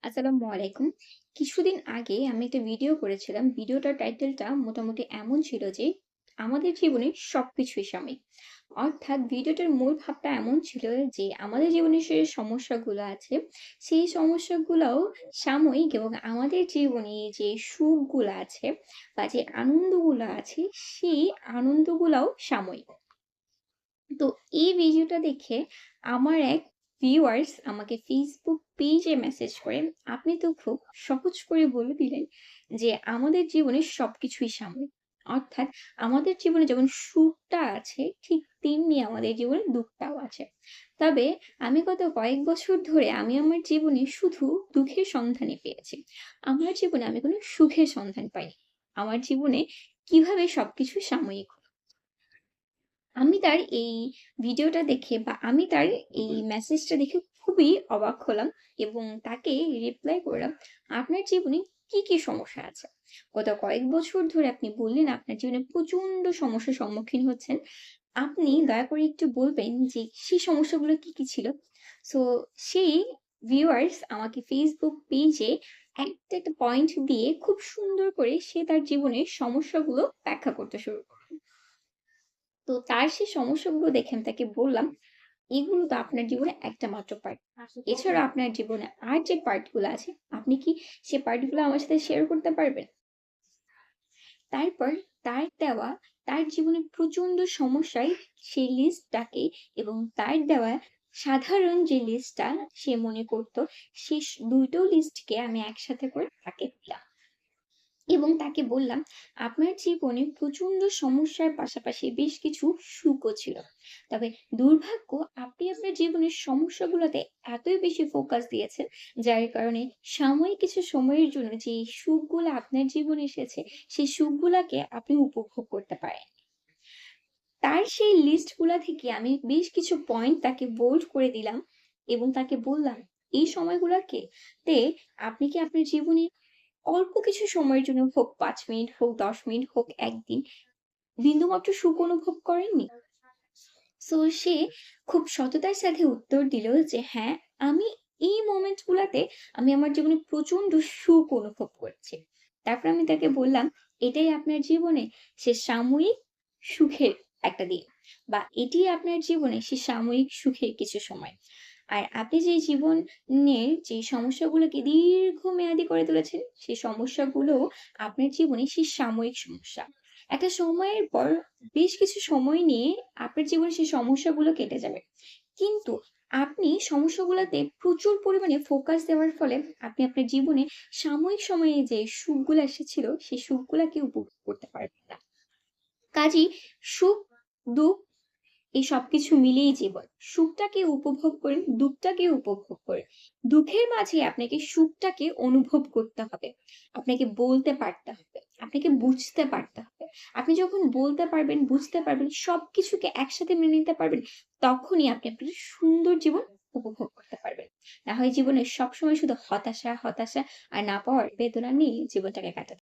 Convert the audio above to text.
আসসালামু আলাইকুম। কিছুদিন আগে আমি একটা ভিডিও করেছিলাম। ভিডিওটার টাইটেলটা মোটামুটি এমন ছিল যে, আমাদের জীবনে সবকিছুই সাময়িক। অর্থাৎ ভিডিওটার মূল ভাবটা এমন ছিল যে, আমাদের জীবনে যে সমস্যাগুলো আছে, সেই সমস্যাগুলাও সাময়িক এবং আমাদের জীবনে যে সুখগুলা আছে বা যে আনন্দগুলা আছে, সেই আনন্দগুলাও সাময়িক। তো এই ভিডিওটা দেখে আমার এক ভিউয়ার্স আমাকে ফেসবুক পেজে মেসেজ করে, আপনি তো খুব সহজ করে বলে দিলেন যে আমাদের জীবনে সবকিছুই সাময়িক। অর্থাৎ আমাদের জীবনে যেমন সুখটা আছে ঠিক তেমনি আমাদের জীবনে দুঃখটাও আছে। তবে আমি গত কয়েক বছর ধরে আমি আমার জীবনে শুধু দুঃখের সন্ধানই পেয়েছি। আমার জীবনে আমি কোনো সুখের সন্ধান পাইনি। আমার জীবনে কিভাবে সবকিছু সাময়িক। আমি তার এই ভিডিওটা দেখে বা আমি তার এই মেসেজটা দেখে খুবই অবাক হলাম এবং তাকে রিপ্লাই করলাম, আপনার জীবনে কি কি সমস্যা আছে? গত কয়েক বছর ধরে আপনি বললেন আপনার জীবনে প্রচন্ড সমস্যার সম্মুখীন হচ্ছেন। আপনি দয়া করে একটু বলবেন যে সেই সমস্যাগুলো কি কি ছিল? সো সেই ভিউয়ার্স আমাকে ফেসবুক পেজে একটা একটা পয়েন্ট দিয়ে খুব সুন্দর করে সে তার জীবনের সমস্যাগুলো ব্যাখ্যা করতে শুরু করল। তো তার সেই সমস্যাগুলো দেখে আমি তাকে বললাম, "এগুলো তো আপনার জীবনে একটা মাত্র পার্ট। এছাড়া আপনার জীবনে আর যে পার্ট গুলো আছে, আপনি কি সে পার্ট গুলো আমার সাথে শেয়ার করতে পারবেন?" তারপর তার দেওয়া তার জীবনের প্রচন্ড সমস্যায় সেই লিস্টটাকে এবং তার দেওয়া সাধারণ যে লিস্টটা সে মনে করত, সে ২ টো লিস্টকে আমি একসাথে করে তাকে দিলাম। এবং তাকে বললাম, "আপনার জীবনে প্রচন্ড সমস্যার পাশাপাশি বেশ কিছু সুখও ছিল। তবে দুর্ভাগ্য আপনি আপনার জীবনের সমস্যাগুলোতে এতই বেশি ফোকাস দিয়েছেন, যার কারণে সাময়িক কিছু সময়ের জন্য যে সুখগুলো আপনার জীবনে এসেছে, সেই সুখগুলাকে আপনি উপভোগ করতে পারেন।" তার সেই লিস্টগুলা থেকে আমি বেশ কিছু পয়েন্ট তাকে বোল্ড করে দিলাম এবং তাকে বললাম, "এই সময়গুলাকে তে আপনি কি আপনার জীবনে অল্প কিছু সময়ের জন্য হোক ৫ মিনিট, হোক ১০ মিনিট, হোক ১ দিন বিন্দুমাত্র সুখ অনুভব করেননি?" সো সে খুব সততার সাথে উত্তর দিল যে, "হ্যাঁ, আমি এই মোমেন্টস গুলাতে আমি আমার জীবনে প্রচন্ড সুখ অনুভব করছি।" তারপর আমি তাকে বললাম, "এটাই আপনার জীবনে সে সাময়িক সুখের একটা দিন বা এটি আপনার জীবনে সে সাময়িক সুখের কিছু সময়। আর আপনি যে জীবনের যে সমস্যাগুলোকে দীর্ঘমেয়াদী করে তুলেছেন, সেই সমস্যাগুলোও আপনার জীবনে সেই সাময়িক সমস্যা। একটা সময়ের পর বেশ কিছু সময় নিয়ে আপনার জীবনে সেই সমস্যাগুলো কেটে যাবে। কিন্তু আপনি সমস্যাগুলাতে প্রচুর পরিমাণে ফোকাস দেওয়ার ফলে আপনি আপনার জীবনে সাময়িক সময়ে যে সুখগুলা এসেছিল, সেই সুখগুলাকে উপভোগ করতে পারবেন না। কাজেই সুখ, দুঃখ এই সবকিছু মিলিয়েই জীবন। সুখটাকে উপভোগ করেন, দুঃখটাকে উপভোগ করেন। দুঃখের মাঝে আপনাকে সুখটাকে অনুভব করতে হবে। আপনাকে বলতে পারতে হবে। আপনাকে বুঝতে পারতে হবে। আপনি যখন বলতে পারবেন, বুঝতে পারবেন, সবকিছুকে একসাথে মেনে নিতে পারবেন, তখনই আপনি আপনার সুন্দর জীবন উপভোগ করতে পারবেন। না হয় জীবনে সবসময় শুধু হতাশা, হতাশা আর না পাওয়ার বেদনা নিয়ে জীবনটাকে কাটাতে